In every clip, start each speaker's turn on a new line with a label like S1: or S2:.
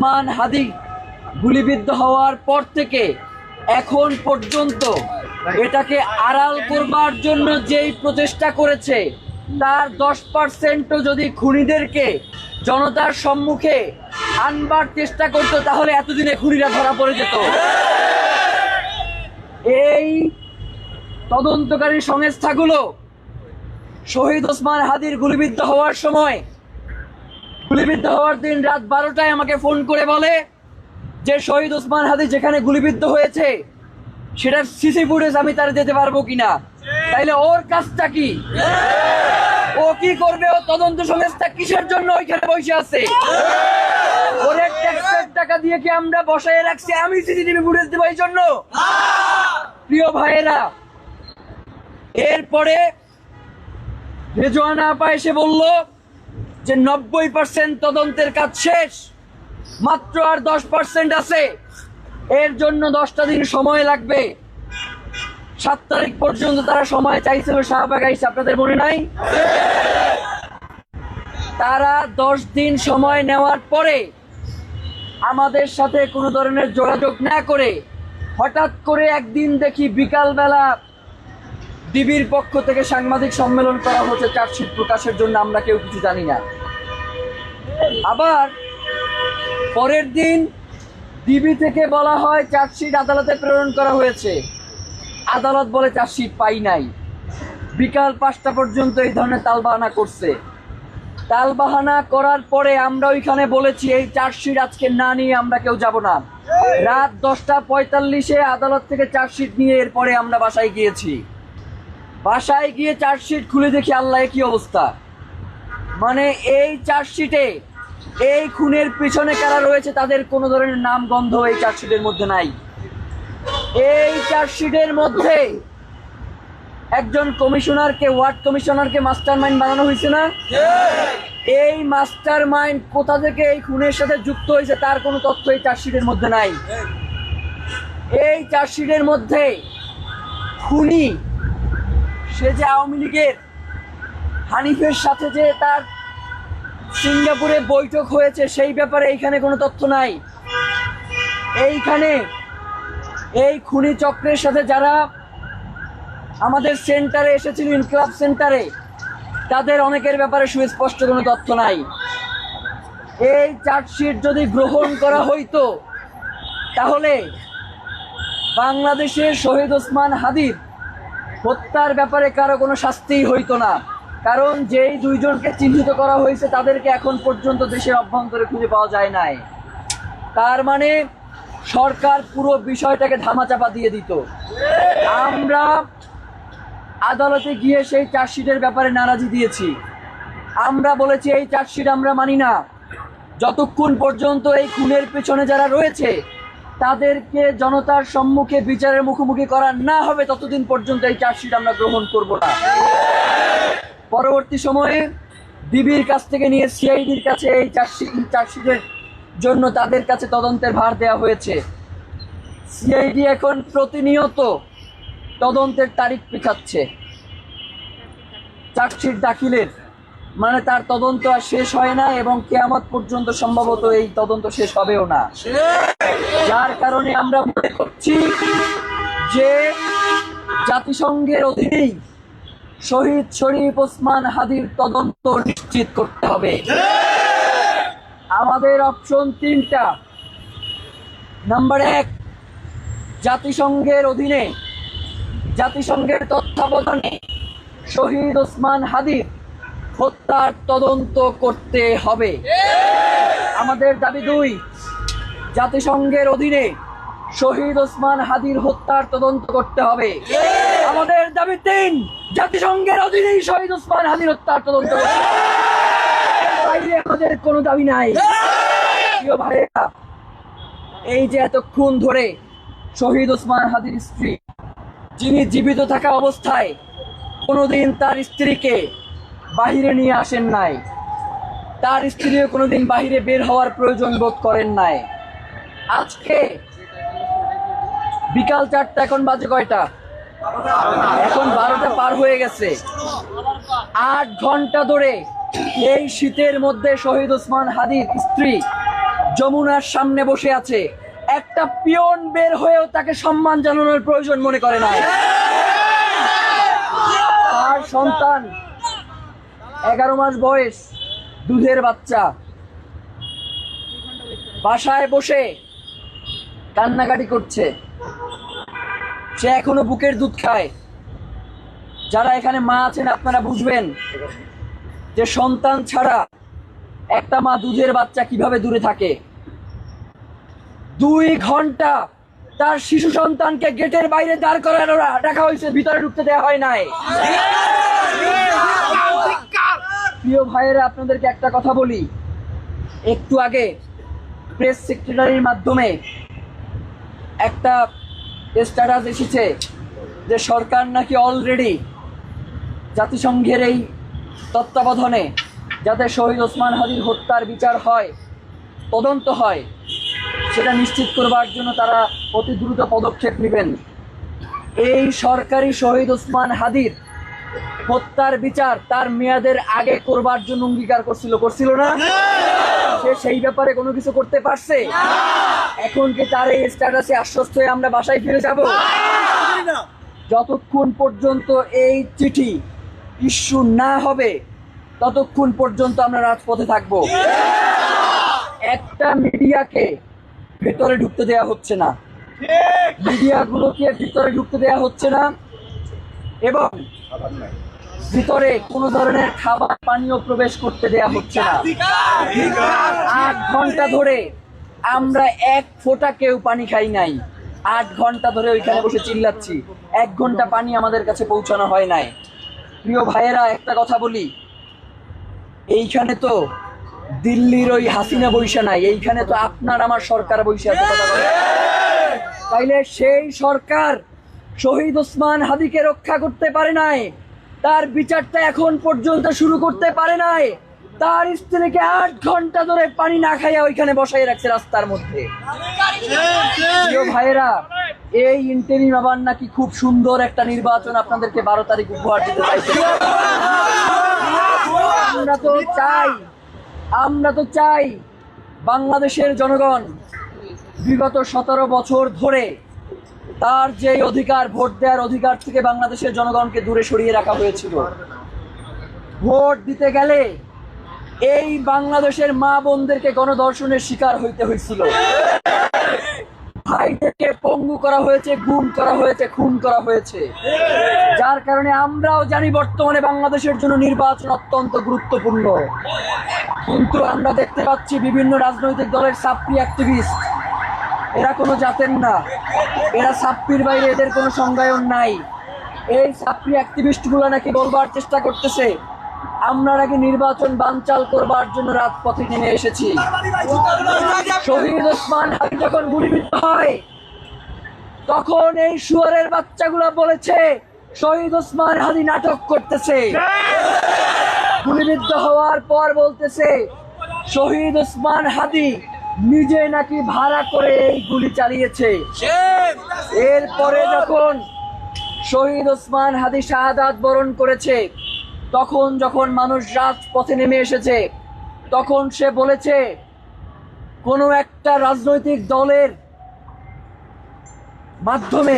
S1: ওসমান হাদি গুলিবিদ্ধ হওয়ার পর থেকে এখন পর্যন্ত এটাকে আড়াল করবার জন্য যেই প্রচেষ্টা করেছে তার 10%ও যদি খুনিদেরকে জনতার সম্মুখে আনবার চেষ্টা করতো তাহলে এতদিনে খুনিরা ধরা পড়ে যেত। এই তদন্তকারী সংস্থাগুলো শহীদ ওসমান হাদির গুলিবিদ্ধ হওয়ার সময়, গুলিবিদ্ধ হওয়ার দিন রাত 12টায় আমাকে ফোন করে বলে যে শহীদ ওসমান হাদি যেখানে গুলিবিদ্ধ হয়েছে সেটার সিসি ফুটেজ আমি তার দিতে পারবো কিনা। তাইলে ওর কাজটা কি? ও কি করবে? ও তদন্ত সংস্থা কিসের জন্য ওইখানে বসে আছে? ওরে ট্যাক্সের টাকা দিয়ে কি আমরা বসায় রাখছি আমি সিসিটিভি ফুটেজ দেবো এই জন্য? প্রিয় ভাইয়েরা, এরপরে রেজওয়ানা আপা এসে বলল যে 90% তদন্তের কাজ শেষ, মাত্র আর 10% আছে, এর জন্য 10টা দিন সময় লাগবে। 7 তারিখ পর্যন্ত তারা সময় চাইছিল শাহবাগ আইসা, আপনাদের মনে নাই? তারা 10 দিন সময় নেওয়ার পরে আমাদের সাথে কোনো ধরনের যোগাযোগ না করে হঠাৎ করে একদিন দেখি বিকালবেলা ডিবির পক্ষ থেকে সাংবাদিক সম্মেলন করা হচ্ছে চার্জশিট প্রকাশের জন্য, আমরা কেউ কিছু জানি না। আবার পরের দিন ডিবি থেকে বলা হয় চার্জশিট আদালতে প্রেরণ করা হয়েছে, আদালত বলে চার্জশিট পাই নাই। বিকাল 5টা পর্যন্ত এই ধরনের তালবাহানা করছে। তালবাহানা করার পরে আমরা ওইখানে বলেছি এই চার্জশিট আজকে না নিয়ে আমরা কেউ যাব না। রাত 10:45-এ আদালত থেকে চার্জশিট নিয়ে এরপরে আমরা বাসায় গিয়েছি। বাসায় গিয়ে চার্জশিট খুলে দেখি আল্লাহ কি অবস্থা। মানে এই চার্জশিটে এই খুনের পিছনে কারা রয়েছে তাদের কোনো ধরনের নাম গন্ধ এই চার্জশিটের মধ্যে নাই। এই চার্জশিটের মধ্যে একজন কমিশনারকে, ওয়ার্ড কমিশনারকে মাস্টার মাইন্ড বানানো হয়েছে না? এই মাস্টার মাইন্ড কোথা থেকে এই খুনের সাথে যুক্ত হয়েছে তার কোনো তথ্য এই চার্জশিটের মধ্যে নাই। এই চার্জশিটের মধ্যে খুনি সে যে আওয়ামী লীগের হানিফের সাথে যে তার সিঙ্গাপুরে বৈঠক হয়েছে সেই ব্যাপারে এইখানে কোনো তথ্য নাই। এইখানে এই খুনি চক্রের সাথে যারা আমাদের সেন্টারে এসেছিল, ইনকলাব সেন্টারে, তাদের অনেকের ব্যাপারে সুস্পষ্ট কোনো তথ্য নাই। এই চার্জশিট যদি গ্রহণ করা হইতো তাহলে বাংলাদেশের শহীদ ওসমান হাদির হত্যার ব্যাপারে কারো কোনো শাস্তিই হইতো না, কারণ যেই 2 জনকে চিহ্নিত করা হয়েছে তাদেরকে এখন পর্যন্ত দেশের অভ্যন্তরে খুঁজে পাওয়া যায় নাই। তার মানে সরকার পুরো বিষয়টাকে ধামাচাপা দিয়ে দিত। আমরা আদালতে গিয়ে সেই চার্জশিটের ব্যাপারে নারাজি দিয়েছি। আমরা বলেছি এই চার্জশিট আমরা মানি না, যতক্ষণ পর্যন্ত এই খুনের পেছনে যারা রয়েছে তাদেরকে জনতার সম্মুখে বিচারের মুখোমুখি করা না হবে ততদিন পর্যন্ত এই চার্জশিট আমরা গ্রহণ করব না। পরবর্তী সময়ে ডিবির কাছ থেকে নিয়ে সিআইডির কাছে এই চার্জশিটের জন্য তাদের কাছে তদন্তের ভার দেওয়া হয়েছে। সিআইডি এখন প্রতিনিয়ত তদন্তের তারিখ পিছাচ্ছে। চার্জশিট দাখিলের মানে তার তদন্ত আর শেষ হয় না এবং কিয়ামত পর্যন্ত সম্ভবত এই তদন্ত শেষ হবেও না। যার কারণে আমরা মনে করছি যে জাতিসংঘের অধীনেই শহীদ শরীফ ওসমান হাদির তদন্ত নিশ্চিত করতে হবে। আমাদের অপশন 3টা। নাম্বার 1, জাতিসংঘের অধীনে, জাতিসংঘের তত্ত্বাবধানে শহীদ ওসমান হাদির হত্যার তদন্ত করতে হবে। আমাদের দাবি 2, জাতিসংঘের অধীনে শহীদ ওসমান হাদির হত্যার তদন্ত করতে হবে। আমাদের দাবি 3, জাতিসংঘের অধীনেই শহীদ ওসমান হাদির হত্যার তদন্ত করতে হবে। বাইরে আমাদের কোনো দাবি নাই। প্রিয় ভাইয়েরা, এই যে এতক্ষণ ধরে শহীদ ওসমান হাদির স্ত্রী, যিনি জীবিত থাকা অবস্থায় কোনোদিন তার স্ত্রীকে বাহিরে নিয়ে আসেন নাই, তার স্ত্রীও কোনোদিন বাহিরে বের হওয়ার প্রয়োজন বোধ করেন নাই, আজকে বিকাল 4টা, এখন বাজে কয়টা? এখন 12টা পার হয়ে গেছে। 8 ঘন্টা ধরে এই শীতের মধ্যে শহীদ ওসমান হাদির স্ত্রী যমুনার সামনে বসে আছে, একটা পিয়ন বের হয়েও তাকে সম্মান জানানোর প্রয়োজন মনে করে না। তার সন্তান 11 মাস বয়স, দুধের বাচ্চা, বাসায় বসে কান্নাকাটি করছে, সে এখনো বুকের দুধ খায়। যারা এখানে মা আছেন আপনারা বুঝবেন যে সন্তান ছাড়া একটা মা দুধের বাচ্চা কিভাবে দূরে থাকে। 2 ঘন্টা তার শিশু সন্তানকে গেটের বাইরে দাঁড় করানো রাখা হয়েছে, ভিতরে ঢুকতে দেওয়া হয় নাই। প্রিয় ভাইয়েরা, আপনাদেরকে একটা কথা বলি, একটু আগে প্রেস সেক্রেটারির মাধ্যমে একটা স্ট্যাটাস এসেছে যে সরকার নাকি অলরেডি জাতিসংঘের এই তত্ত্বাবধানে যাতে শহীদ ওসমান হাদির হত্যার বিচার হয়, তদন্ত হয়, সেটা নিশ্চিত করবার জন্য তারা অতি দ্রুত পদক্ষেপ নেবেন। এই সরকারি শহীদ ওসমান হাদির হত্যার বিচার তার মেয়াদের আগে করবার জন্য অঙ্গীকার করছিল না? সে সেই ব্যাপারে কোনো কিছু করতে পারছে? এখন কি তার এই স্ট্যাটাসে আশ্বস্ত হয়ে আমরা বাসায় ফিরে যাব? যতক্ষণ পর্যন্ত এই চিঠি ইস্যু না হবে ততক্ষণ পর্যন্ত আমরা রাজপথে থাকবো। একটা মিডিয়াকে ভেতরে ঢুকতে দেয়া হচ্ছে না, মিডিয়াগুলোকে ভিতরে ঢুকতে দেয়া হচ্ছে না, এবং ভিতরে কোনো ধরনের খাবার পানীয় প্রবেশ করতে দেয়া হচ্ছে না। 8 ঘন্টা ধরে আমরা এক ফোঁটা কেউ পানি খাই নাই। 8 ঘন্টা ধরে ওইখানে বসে চিল্লাচ্ছি, 1 ঘন্টা পানি আমাদের কাছে পৌঁছানো হয় নাই। প্রিয় ভাইয়েরা, একটা কথা বলি, এইখানে তো দিল্লির ওই হাসিনা বইসা নাই, এইখানে তো আপনার আমার সরকার বইসা আছে। কথা বলে তাইলে সেই সরকার শহীদ ওসমান হাদিকে রক্ষা করতে পারে নাই, তার বিচারটা এখন পর্যন্ত শুরু করতে পারে নাই, তার স্ত্রীকে 8 ঘন্টা ধরে পানি না খাইয়া ওইখানে বসাই রাখছে রাস্তার মধ্যে। প্রিয় ভাইয়েরা, এই ইন্টেরিম আবার নাকি খুব সুন্দর একটা নির্বাচন আপনাদেরকে 12 তারিখ উপহার দিতে চাইছে। আমরা তো চাই বাংলাদেশের জনগণ বিগত 17 বছর ধরে তার যে অধিকার, ভোট দেওয়ার অধিকার থেকে বাংলাদেশের জনগণকে দূরে সরিয়ে রাখা হয়েছিল। ভোট দিতে গেলে এই বাংলাদেশের মা বোনদেরকে গণধর্ষণের শিকার হইতে হয়েছিল, ভাইদেরকে পঙ্গু করা হয়েছে, গুম করা হয়েছে, খুন করা হয়েছে। যার কারণে আমরাও জানি বর্তমানে বাংলাদেশের জন্য নির্বাচন অত্যন্ত গুরুত্বপূর্ণ। কিন্তু আমরা দেখতে পাচ্ছি বিভিন্ন রাজনৈতিক দলের সাপ্পি অ্যাক্টিভিস্ট, এরা কোনো জাতের না, এরা সাপ্পির বাইরে এদের কোনো সংজ্ঞায়ন নাই। এই সাপ্পি অ্যাক্টিভিস্টগুলো নাকি বলবার চেষ্টা করতেছে আমরা নাকি নির্বাচন বানচাল করবার জন্য রাজপথে নেমে এসেছি। শহীদ ওসমান হাদি যখন গুলিবিদ্ধ হয় তখন এই শুয়ারের বাচ্চাগুলো বলেছে শহীদ ওসমান হাদি নাটক করতেছে। গুলিবিদ্ধ হওয়ার পর বলতেছে শহীদ ওসমান হাদি নিজে নাকি ভাড়া করে এই গুলি চালিয়েছে। এরপরে যখন শহীদ ওসমান হাদি শাহাদাত বরণ করেছে, তখন যখন মানুষ রাজপথে নেমে এসেছে, তখন সে বলেছে কোনো একটা রাজনৈতিক দলের মাধ্যমে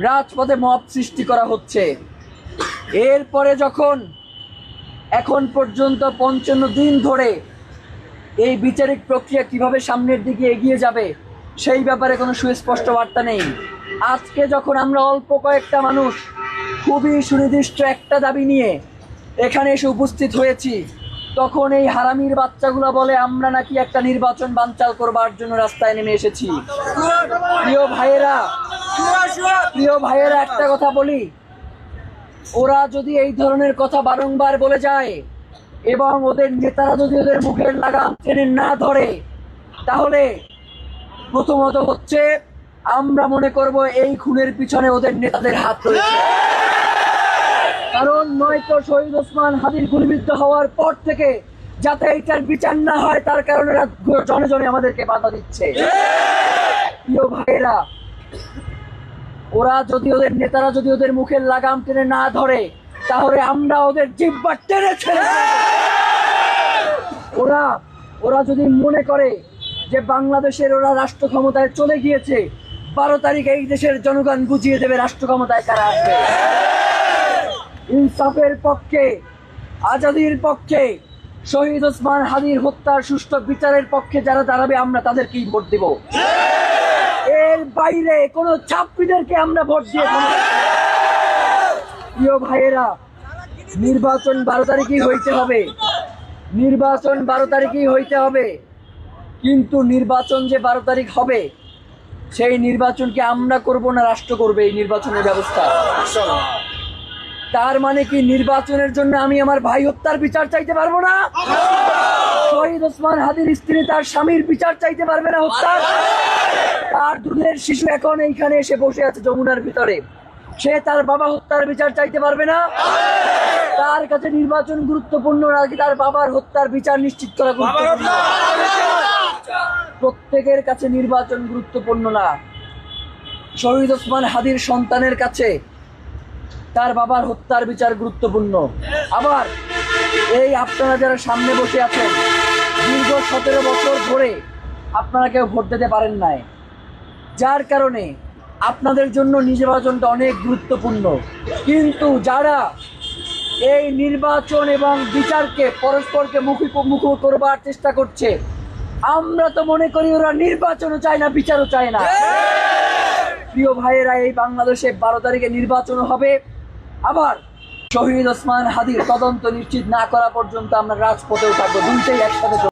S1: রাজপথে মব সৃষ্টি করা হচ্ছে। এরপরে যখন এখন পর্যন্ত 55 দিন ধরে এই বিচারিক প্রক্রিয়া কিভাবে সামনের দিকে এগিয়ে যাবে সেই ব্যাপারে কোনো সুস্পষ্ট বার্তা নেই। আজকে যখন আমরা অল্প কয়েকটা মানুষ খুবই সুনির্দিষ্ট একটা দাবি নিয়ে এখানে এসে উপস্থিত হয়েছি, তখন এই হারামির বাচ্চাগুলো বলে আমরা নাকি একটা নির্বাচন বানচাল করবার জন্য রাস্তায় নেমে এসেছি। প্রিয় ভাইয়েরা, একটা কথা বলি, ওরা যদি এই ধরনের কথা বারংবার বলে যায় এবং ওদের নেতারা যদি ওদের মুখের লাগাম টেনে না ধরে, তাহলে প্রথমত হচ্ছে আমরা মনে করব এই খুনের পিছনে ওদের নেতাদের হাত রয়েছে। কারণ নয়তো শহীদ ওসমান হাদির গুলিবিদ্ধ হওয়ার পর থেকে যাতে এইটার বিচার না হয় তার কারণে জনে জনে আমাদেরকে বাধা দিচ্ছে। প্রিয় ভাইয়েরা, ওদের নেতারা যদি ওদের মুখের লাগাম টেনে না ধরে, তাহলে আমরা ওদের জিহ্বা টেনে ছেড়ে ওরা যদি মনে করে যে বাংলাদেশের ওরা রাষ্ট্র ক্ষমতায় চলে গিয়েছে, 12 তারিখ এই দেশের জনগণ বুঝিয়ে দেবে রাষ্ট্র ক্ষমতায় কারা আসবে। ইনসাফের পক্ষে, আজাদির পক্ষে, শহীদ ওসমান হাদির হত্যার সুষ্ঠু বিচারের পক্ষে যারা দাঁড়াবে আমরা তাদেরকেই ভোট দেব। এর বাইরে কোন ছাত্রীদেরকে আমরা ভোট দিয়ে প্রিয় ভাইয়েরা, নির্বাচন 12 তারিখেই হইতে হবে, নির্বাচন 12 তারিখেই হইতে হবে। কিন্তু নির্বাচন যে 12 তারিখ হবে, সেই নির্বাচনকে আমরা করব না রাষ্ট্র করবে এই নির্বাচনের ব্যবস্থা। তার মানে কি নির্বাচনের জন্য আমি আমার ভাই হত্যার বিচার চাইতে পারবো না? শহীদ ওসমান হাদির স্ত্রী তার স্বামীর বিচার চাইতে পারবে না হত্যা? তার দুধের শিশু এখন এইখানে এসে বসে আছে যমুনার ভিতরে, সে তার বাবা হত্যার বিচার চাইতে পারবে না? তার কাছে নির্বাচন গুরুত্বপূর্ণ নাকি তার বাবার হত্যার বিচার নিশ্চিত করা গুরুত্বপূর্ণ? প্রত্যেকের কাছে নির্বাচন গুরুত্বপূর্ণ না। শহীদ ওসমান হাদির সন্তানের কাছে তার বাবার হত্যার বিচার গুরুত্বপূর্ণ। আবার এই আপনারা যারা সামনে বসে আছেন, দীর্ঘ 17 বছর ধরে আপনারা কেউ ভোট দিতে পারেন নাই, যার কারণে আপনাদের জন্য নির্বাচনটা অনেক গুরুত্বপূর্ণ। কিন্তু যারা এই নির্বাচন এবং বিচারকে পরস্পরকে মুখোমুখি করবার চেষ্টা করছে, আমরা তো মনে করি ওরা নির্বাচনও চায় না, বিচারও চায় না। প্রিয় ভাইয়েরা, এই বাংলাদেশে 12 তারিখে নির্বাচন হবে। আবার শহীদ ওসমান হাদির তদন্ত নিশ্চিত না করা পর্যন্ত আমরা রাজপথেও থাকবো, দুইটাই একসাথে।